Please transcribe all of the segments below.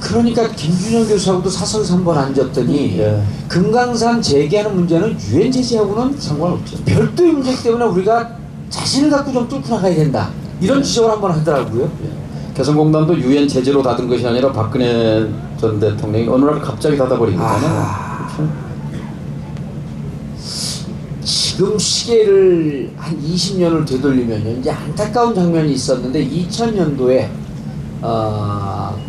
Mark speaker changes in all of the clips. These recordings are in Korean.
Speaker 1: 그러니까 김준영 교수하고도 사석에서 한 번 앉았더니
Speaker 2: 예.
Speaker 1: 금강산 재개하는 문제는 유엔 제재하고는
Speaker 2: 상관없죠.
Speaker 1: 별도의 문제 때문에 우리가 자신을 갖고 좀 뚫고 나가야 된다. 이런 지적을 한 번 하더라고요.
Speaker 2: 예. 개성공단도 유엔 제재로 닫은 것이 아니라 박근혜 전 대통령이 어느 날 갑자기 닫아버린 거잖아요. 그렇죠?
Speaker 1: 지금 시계를 한 20년을 되돌리면 이제 안타까운 장면이 있었는데 2000년도에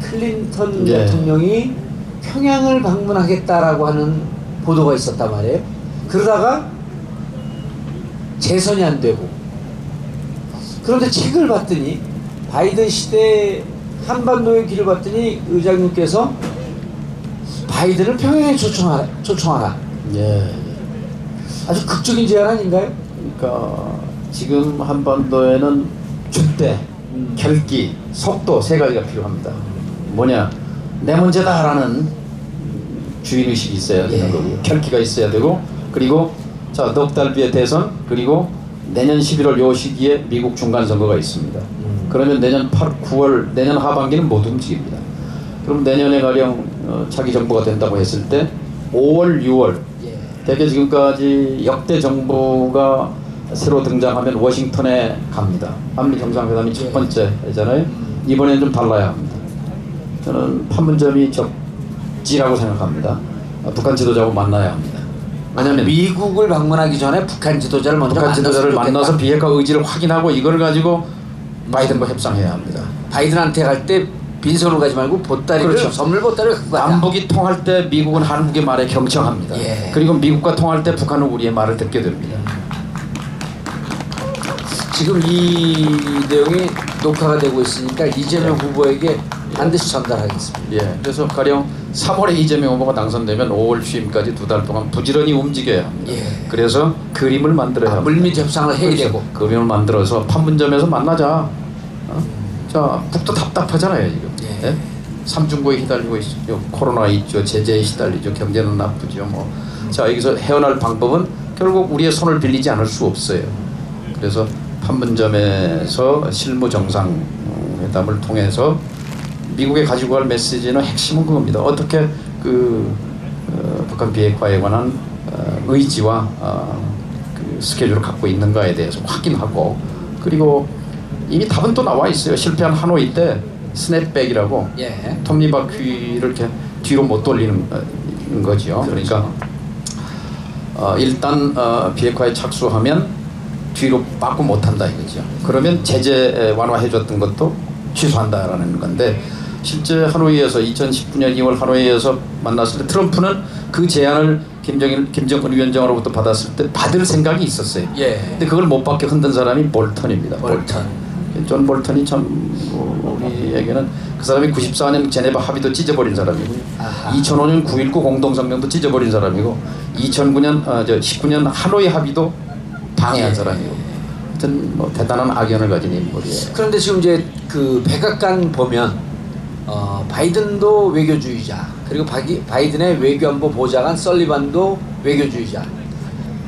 Speaker 1: 클린턴
Speaker 2: 예.
Speaker 1: 대통령이 평양을 방문하겠다라고 하는 보도가 있었단 말이에요. 그러다가 재선이 안 되고, 그런데 책을 봤더니 바이든 시대 한반도의 길을 봤더니 의장님께서 바이든을 평양에 초청하라.
Speaker 2: 예.
Speaker 1: 아주 극적인 제안 아닌가요?
Speaker 2: 그러니까 지금 한반도에는 줏대, 결기, 속도 세 가지가 필요합니다. 뭐냐, 내 문제다라는 주인의식이 있어야 되는 거고요. 결기가 있어야 되고, 그리고 자, 넉 달 뒤에 대선, 그리고 내년 11월 요 시기에 미국 중간선거가 있습니다. 그러면 내년 9월, 내년 하반기는 못 움직입니다. 그럼 내년에 가령 차기 정부가 된다고 했을 때 5월, 6월 대개 지금까지 역대 정부가 새로 등장하면 워싱턴에 갑니다. 한미 정상회담이 첫 번째잖아요. 이번에는 좀 달라야 합니다. 저는 판문점이 적지라고 생각합니다. 북한 지도자하고 만나야 합니다. 왜냐하면
Speaker 1: 미국을 방문하기 전에 북한 지도자를 먼저
Speaker 2: 북한 지도자를
Speaker 1: 만났으면
Speaker 2: 만나서
Speaker 1: 좋겠다.
Speaker 2: 비핵화 의지를 확인하고 이걸 가지고 바이든과 협상해야 합니다.
Speaker 1: 바이든한테 갈 때 빈손으로 가지 말고 보따리를,
Speaker 2: 그렇죠.
Speaker 1: 선물 보따리를 갖고 가자.
Speaker 2: 남북이 통할 때 미국은 한국의 말에 경청합니다.
Speaker 1: 예.
Speaker 2: 그리고 미국과 통할 때 북한은 우리의 말을 듣게 됩니다.
Speaker 1: 지금 이 내용이 녹화가 되고 있으니까 이재명 후보에게 반드시 전달하겠습니다.
Speaker 2: 예, 그래서 가령 3월에 이재명 후보가 당선되면 5월 취임까지 2달 동안 부지런히 움직여야 합니다.
Speaker 1: 예.
Speaker 2: 그래서 그림을 만들어야 합니다.
Speaker 1: 물밑 협상을 해야 되고.
Speaker 2: 그림을 만들어서 판문점에서 만나자. 자, 북도 답답하잖아요 지금.
Speaker 1: 예.
Speaker 2: 예? 삼중고에 휘달리고 있죠. 코로나 있죠. 제재에 시달리죠. 경제는 나쁘죠. 뭐. 자, 여기서 헤어날 방법은 결국 우리의 손을 빌리지 않을 수 없어요. 그래서 판문점에서 실무 정상회담을 통해서 미국에 가지고 갈 메시지는 핵심은 그겁니다. 어떻게 북한 비핵화에 관한 의지와 그 스케줄을 갖고 있는가에 대해서 확인하고, 그리고 이미 답은 또 나와 있어요. 실패한 하노이 때 스냅백이라고
Speaker 1: 예.
Speaker 2: 톱니바퀴를 이렇게 뒤로 못 돌리는 거죠.
Speaker 1: 그렇죠.
Speaker 2: 그러니까 일단 비핵화에 착수하면 뒤로 빠꾸 못한다 이거죠. 그러면 제재 완화해줬던 것도 취소한다라는 건데, 실제 하노이에서 2019년 2월 하노이에서 만났을 때 트럼프는 그 제안을 김정은 위원장으로부터 받았을 때 받을 생각이 있었어요.
Speaker 1: 예.
Speaker 2: 근데 그걸 못 받게 흔든 사람이 볼턴입니다.
Speaker 1: 볼턴.
Speaker 2: 존 볼턴이 참 우리에게는 그 사람이 94년 제네바 합의도 찢어버린 사람이고, 2005년 9.19 공동성명도 찢어버린 사람이고, 19년 하노이 합의도 방해한 사람이고, 하여튼 뭐 대단한 악연을 가진 인물이에요.
Speaker 1: 그런데 지금 이제 그 백악관 보면 바이든도 외교주의자, 그리고 바이든의 외교안보 보좌관 설리반도 외교주의자.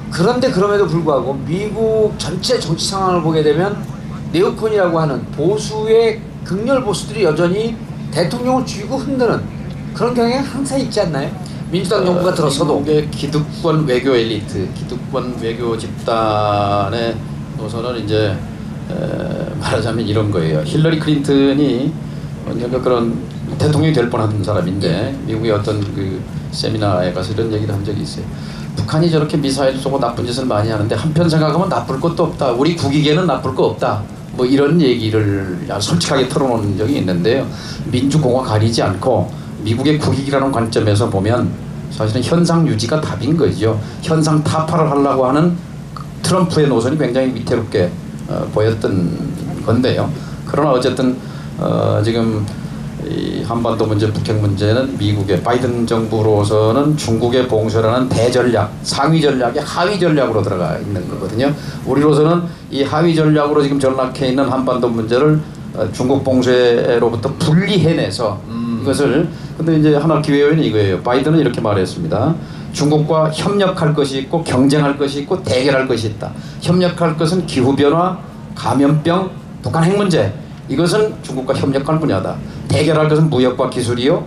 Speaker 1: 그런데 그럼에도 불구하고 미국 전체 정치 상황을 보게 되면 네오콘이라고 하는 보수의 극렬 보수들이 여전히 대통령을 쥐고 흔드는 그런 경향이 항상 있지 않나요? 민주당 정부가 들어서도.
Speaker 2: 미국의 기득권 외교 엘리트, 기득권 외교 집단의 노선은 이제 말하자면 이런 거예요. 힐러리 클린턴이 언젠가 그런 대통령이 될 뻔한 사람인데, 미국의 어떤 그 세미나에 가서 이런 얘기를 한 적이 있어요. 북한이 저렇게 미사일 쏘고 나쁜 짓을 많이 하는데 한편 생각하면 나쁠 것도 없다. 우리 국익에는 나쁠 거 없다. 뭐 이런 얘기를 솔직하게 털어놓은 적이 있는데요. 민주공화 가리지 않고 미국의 국익이라는 관점에서 보면 사실은 현상 유지가 답인 거죠. 현상 타파를 하려고 하는 트럼프의 노선이 굉장히 위태롭게 보였던 건데요. 그러나 어쨌든 지금 이 한반도 문제, 북핵 문제는 미국의 바이든 정부로서는 중국의 봉쇄라는 대전략, 상위 전략의 하위 전략으로 들어가 있는 거거든요. 우리로서는 이 하위 전략으로 지금 전락해 있는 한반도 문제를 중국 봉쇄로부터 분리해내서 이것을, 근데 이제 하나 기회 요인은 이거예요. 바이든은 이렇게 말했습니다. 중국과 협력할 것이 있고 경쟁할 것이 있고 대결할 것이 있다. 협력할 것은 기후변화, 감염병, 북한 핵 문제, 이것은 중국과 협력할 분야다. 대결할 것은 무역과 기술이요.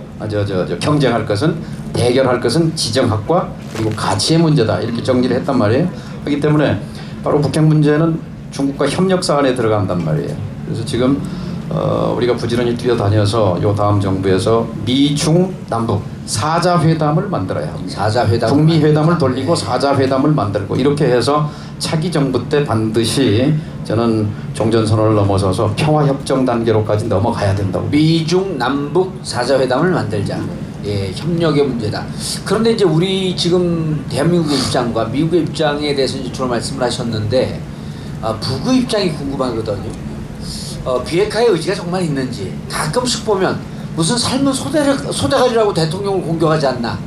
Speaker 2: 경쟁할 것은 대결할 것은 지정학과 그리고 가치의 문제다. 이렇게 정리를 했단 말이에요. 그렇기 때문에 바로 북핵 문제는 중국과 협력 사안에 들어간단 말이에요. 그래서 지금 우리가 부지런히 뛰어다녀서 요 다음 정부에서 미중 남북 사자회담을 만들어야 합니다.
Speaker 1: 사자회담,
Speaker 2: 북미 회담을 돌리고 사자회담을 만들고 이렇게 해서 차기 정부 때 반드시 저는 종전선언을 넘어서서 평화협정 단계로까지 넘어가야 된다고.
Speaker 1: 미중 남북 사자회담을 만들자. 예, 협력의 문제다. 그런데 이제 우리 지금 대한민국의 입장과 미국의 입장에 대해서 이제 주로 말씀을 하셨는데 북의 입장이 궁금하거든요. 비핵화의 의지가 정말 있는지. 가끔씩 보면 무슨 삶은 소대가리라고 대통령을 공격하지 않나.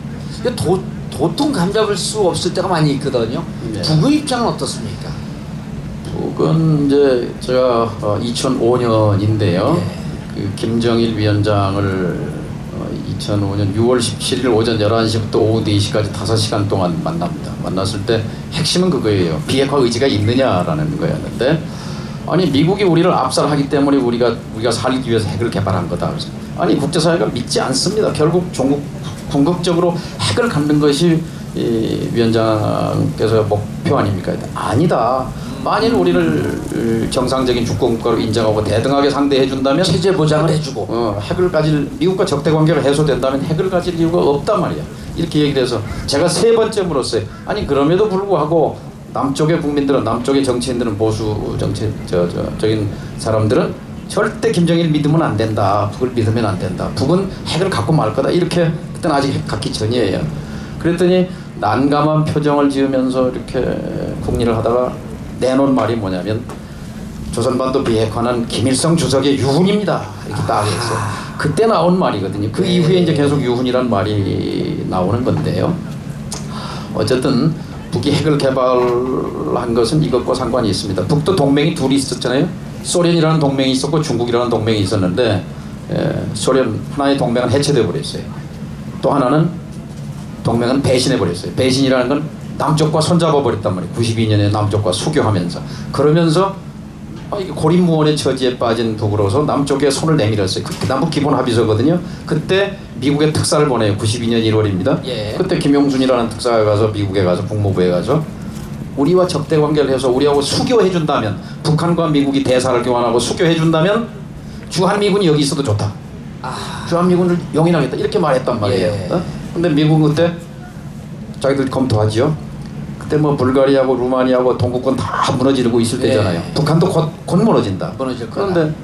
Speaker 1: 도통 감잡을 수 없을 때가 많이 있거든요.
Speaker 2: 네.
Speaker 1: 북의 입장은 어떻습니까?
Speaker 2: 북은 이제 제가 2005년인데요.
Speaker 1: 예.
Speaker 2: 그 김정일 위원장을 2005년 6월 17일 오전 11시부터 오후 4시까지 5시간 동안 만납니다. 만났을 때 핵심은 그거예요. 비핵화 의지가 있느냐라는 거였는데, 아니 미국이 우리를 압살하기 때문에 우리가 살기 위해서 핵을 개발한 거다. 그래서 아니 국제사회가 믿지 않습니다. 결국 중국 궁극적으로 핵을 갖는 것이 이 위원장께서 목표 아닙니까? 아니다. 만일 우리를 정상적인 주권국가로 인정하고 대등하게 상대해 준다면
Speaker 1: 체제 보장을 해주고
Speaker 2: 핵을 가질 미국과 적대 관계가 해소된다면 핵을 가질 이유가 없단 말이야. 이렇게 얘기를 해서 제가 3번째 물었어요. 아니 그럼에도 불구하고 남쪽의 국민들은, 남쪽의 정치인들은, 보수 정치적인 사람들은 절대 김정일 믿으면 안 된다. 북을 믿으면 안 된다. 북은 핵을 갖고 말 거다. 이렇게 그때는 아직 핵 갖기 전이에요. 그랬더니 난감한 표정을 지으면서 이렇게 국리를 하다가 내놓은 말이 뭐냐면 조선반도 비핵화는 김일성 주석의 유훈입니다. 이렇게 딱 했어요. 그때 나온 말이거든요. 그 이후에 이제 계속 유훈이란 말이 나오는 건데요. 어쨌든 북이 핵을 개발한 것은 이것과 상관이 있습니다. 북도 동맹이 둘이 있었잖아요. 소련이라는 동맹이 있었고 중국이라는 동맹이 있었는데 소련 하나의 동맹은 해체돼 버렸어요. 또 하나는 동맹은 배신해 버렸어요. 배신이라는 건 남쪽과 손잡아 버렸단 말이에요. 92년에 남쪽과 수교하면서. 그러면서 이게 고립무원의 처지에 빠진 북으로서 남쪽에 손을 내밀었어요. 그때 남북 기본 합의서거든요. 그때 미국에 특사를 보내요. 92년 1월입니다.
Speaker 1: 예.
Speaker 2: 그때 김용순이라는 특사가 가서 미국에 가서 국무부에 가서 우리와 적대 관계를 해서 우리하고 수교해 준다면, 북한과 미국이 대사를 교환하고 수교해 준다면 주한미군이 여기 있어도 좋다. 주한미군을 용인하겠다. 이렇게 말했단 말이에요.
Speaker 1: 예.
Speaker 2: 근데 미국은 그때 자기들 검토하지요. 그때 뭐 불가리아하고 루마니아하고 동구권 다 무너지고 있을 때잖아요.
Speaker 1: 네.
Speaker 2: 북한도 곧 무너진다.
Speaker 1: 무너질 거다.
Speaker 2: 그런데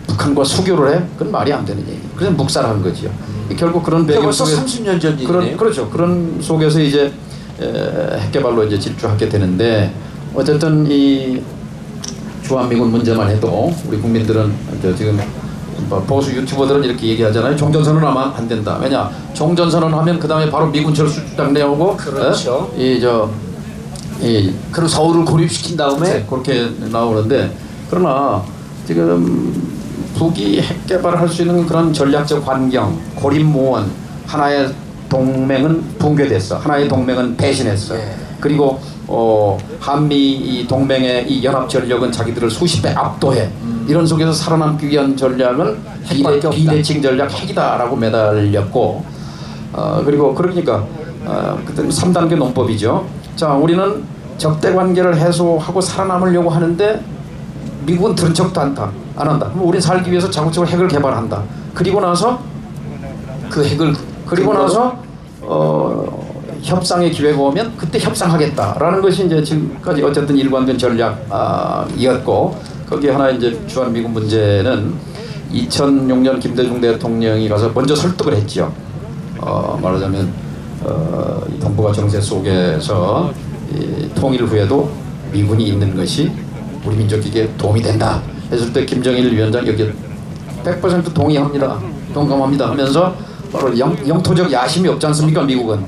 Speaker 2: 북한과 수교를 해? 그건 말이 안 되는 얘기. 그래서 묵살한 거지요. 결국 그런 배경
Speaker 1: 벌써
Speaker 2: 속에
Speaker 1: 30년 전 일이네요.
Speaker 2: 그렇죠. 그런 속에서 이제 핵개발로 이제 질주하게 되는데, 어쨌든 이 주한미군 문제만 해도 우리 국민들은 지금 보수 유튜버들은 이렇게 얘기하잖아요. 종전선언하면 안 된다. 왜냐? 종전선언하면 그 다음에 바로 미군 철수장 내오고,
Speaker 1: 그렇죠. 그리고 서울을 고립시킨 다음에
Speaker 2: 그렇게 나오는데, 그러나 지금 북이 핵 개발할 수 있는 그런 전략적 환경, 고립무원, 하나의 동맹은 붕괴됐어. 하나의 동맹은 배신했어.
Speaker 1: 예.
Speaker 2: 그리고 한미 이 동맹의 이 연합 전력은 자기들을 수십 배 압도해. 이런 속에서 살아남기 위한 전략은 비대칭 전략 핵이다라고 매달렸고, 그리고 그러니까 그때 3단계 논법이죠. 자, 우리는 적대 관계를 해소하고 살아남으려고 하는데 미국은 들은 척도 안 한다. 그럼 우린 살기 위해서 자국적으로 핵을 개발한다. 그리고 나서
Speaker 1: 그 핵을
Speaker 2: 협상의 기회가 오면 그때 협상하겠다라는 것이 이제 지금까지 어쨌든 일관된 전략이었고, 거기에 하나 이제 주한미군 문제는 2006년 김대중 대통령이 가서 먼저 설득을 했죠. 말하자면 이 동북아 정세 속에서 이 통일 후에도 미군이 있는 것이 우리 민족에게 도움이 된다 했을 때 김정일 위원장 여기에 100% 동의합니다, 동감합니다 하면서 바로 영토적 야심이 없지 않습니까? 미국은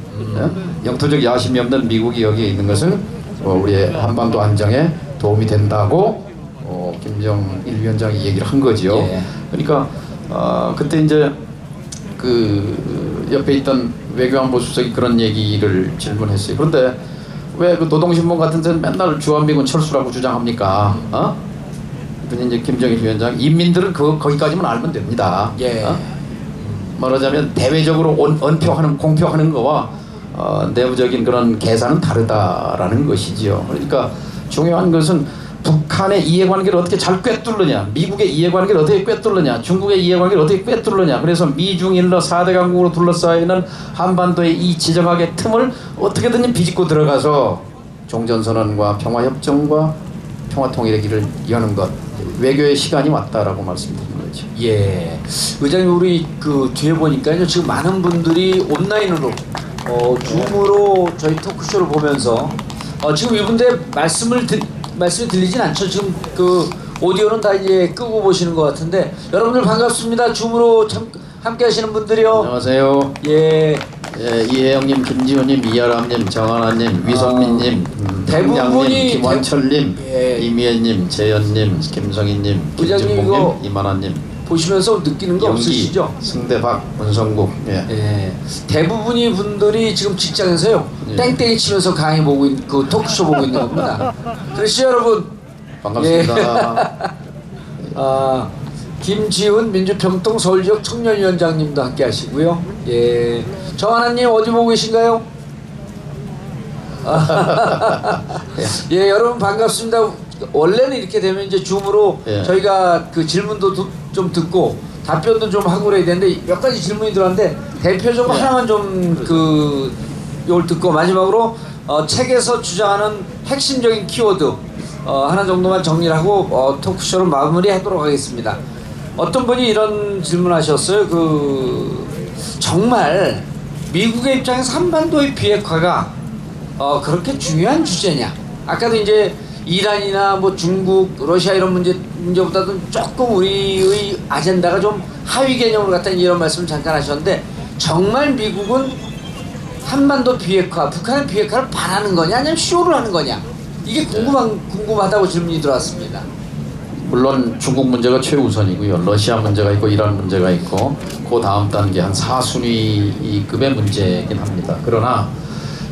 Speaker 2: 영토적 야심이 없는 미국이 여기에 있는 것은 우리의 한반도 안정에 도움이 된다고 김정일 위원장이 얘기를 한 거지요.
Speaker 1: 예.
Speaker 2: 그러니까 그때 이제 그 옆에 있던 외교안보 수석이 그런 얘기를 질문했어요. 그런데 왜 그 노동신문 같은 데는 맨날 주한미군 철수라고 주장합니까? 그랬더니 이제 김정일 위원장, 인민들은 거기까지만 알면 됩니다.
Speaker 1: 예.
Speaker 2: 말하자면 대외적으로 언표하는 공표하는 거와 내부적인 그런 계산은 다르다라는 것이지요. 그러니까 중요한 것은 북한의 이해관계를 어떻게 잘 꿰뚫느냐, 미국의 이해관계를 어떻게 꿰뚫느냐, 중국의 이해관계를 어떻게 꿰뚫느냐. 그래서 미중일러 4대 강국으로 둘러싸여 있는 한반도의 이 지정학의 틈을 어떻게든 비집고 들어가서 종전선언과 평화협정과 평화통일의 길을 여는 것, 외교의 시간이 왔다라고 말씀드리는 거죠.
Speaker 1: 예, 의장님 우리 그 뒤에 보니까요 지금 많은 분들이 온라인으로 줌으로 저희 토크쇼를 보면서 지금 이분들 말씀이 들리진 않죠. 지금 그 오디오는 다 이제 끄고 보시는 것 같은데 여러분들 반갑습니다. 줌으로 참 함께 하시는 분들이요.
Speaker 2: 안녕하세요.
Speaker 1: 예.
Speaker 2: 예, 이혜영님, 김지훈님, 이하람님, 정하나님, 위선민님,
Speaker 1: 대부분이
Speaker 2: 김원철님,
Speaker 1: 예.
Speaker 2: 이미애님, 재현님, 김성희님,
Speaker 1: 부장님 이거
Speaker 2: 김준봉님, 이만화님,
Speaker 1: 보시면서 느끼는 거
Speaker 2: 영기,
Speaker 1: 없으시죠?
Speaker 2: 승대박, 문성국. 예.
Speaker 1: 예. 대부분이 분들이 지금 직장에서요
Speaker 2: 예.
Speaker 1: 땡땡이 치면서 강의 보고 그 토크쇼 보고 있는 겁니다. 그러시죠 여러분?
Speaker 2: 반갑습니다.
Speaker 1: 예. 김지훈 민주평통 서울지역 청년위원장님도 함께 하시고요. 예. 정하나님 어디 보고 계신가요? 예, 여러분 반갑습니다. 원래는 이렇게 되면 이제 줌으로
Speaker 2: 예.
Speaker 1: 저희가 그 질문도 좀 듣고 답변도 좀 하고 그래야 되는데 몇 가지 질문이 들어왔는데 대표적으로
Speaker 2: 예.
Speaker 1: 하나만 좀 그 이걸 듣고 마지막으로 책에서 주장하는 핵심적인 키워드 하나 정도만 정리를 하고 토크쇼를 마무리하도록 하겠습니다. 어떤 분이 이런 질문하셨어요. 그 정말 미국의 입장에서 한반도의 비핵화가 그렇게 중요한 주제냐? 아까도 이제 이란이나 뭐 중국, 러시아 이런 문제보다도 조금 우리의 아젠다가 좀 하위 개념을 갖다 이런 말씀을 잠깐 하셨는데 정말 미국은 한반도 비핵화, 북한의 비핵화를 바라는 거냐, 아니면 쇼를 하는 거냐? 이게 궁금하다고 질문이 들어왔습니다.
Speaker 2: 물론 중국 문제가 최우선이고요. 러시아 문제가 있고 이란 문제가 있고 그 다음 단계 한 4순위급의 문제이긴 합니다. 그러나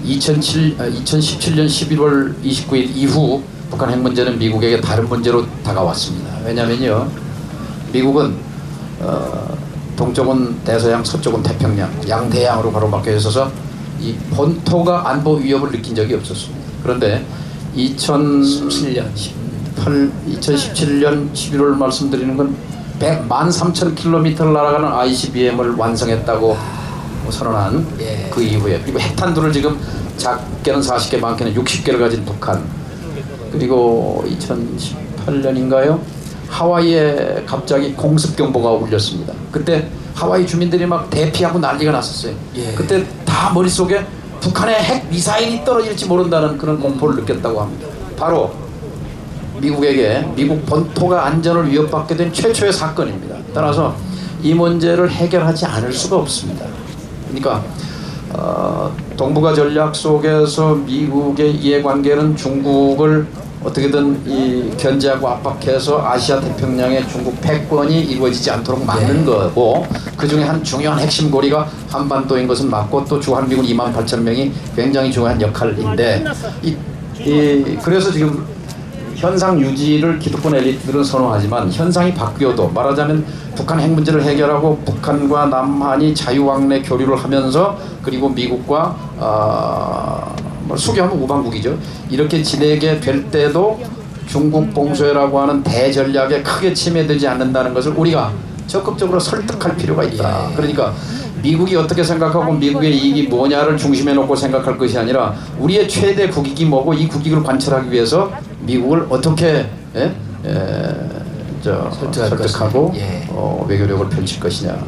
Speaker 2: 2017년 11월 29일 이후 북한 핵 문제는 미국에게 다른 문제로 다가왔습니다. 왜냐면요, 미국은 동쪽은 대서양, 서쪽은 태평양, 양대양으로 가로막혀 있어서 이 본토가 안보 위협을 느낀 적이 없었습니다. 그런데 2017년 11월 말씀드리는 건 13,000km를 날아가는 ICBM을 완성했다고 선언한
Speaker 1: 예.
Speaker 2: 그 이후에, 그리고 핵탄두를 지금 작게는 40개, 많게는 60개를 가진 북한, 그리고 2018년인가요? 하와이에 갑자기 공습경보가 울렸습니다. 그때 하와이 주민들이 막 대피하고 난리가 났었어요.
Speaker 1: 예.
Speaker 2: 그때 다 머릿속에 북한의 핵 미사일이 떨어질지 모른다는 그런 공포를 느꼈다고 합니다. 바로 미국에게 미국 본토가 안전을 위협받게 된 최초의 사건입니다. 따라서 이 문제를 해결하지 않을 수가 없습니다. 그러니까 동북아 전략 속에서 미국의 이해관계는 중국을 어떻게든 견제하고 압박해서 아시아 태평양의 중국 패권이 이루어지지 않도록 막는 거고, 그 중에 한 중요한 핵심 고리가 한반도인 것은 맞고, 또 주한미군 28,000명이 굉장히 중요한 역할인데, 그래서 지금 현상 유지를 기득권 엘리트들은 선호하지만 현상이 바뀌어도, 말하자면 북한 핵 문제를 해결하고 북한과 남한이 자유왕래 교류를 하면서, 그리고 미국과 수교하면 우방국이죠, 이렇게 지내게 될 때도 중국 봉쇄라고 하는 대전략에 크게 침해되지 않는다는 것을 우리가 적극적으로 설득할 필요가 있다. 그러니까 미국이 어떻게 생각하고 미국의 이익이 뭐냐를 중심에 놓고 생각할 것이 아니라 우리의 최대 국익이 뭐고 이 국익을 관철하기 위해서 미국을 어떻게 설득하고
Speaker 1: 예.
Speaker 2: 외교력을 펼칠 것이냐.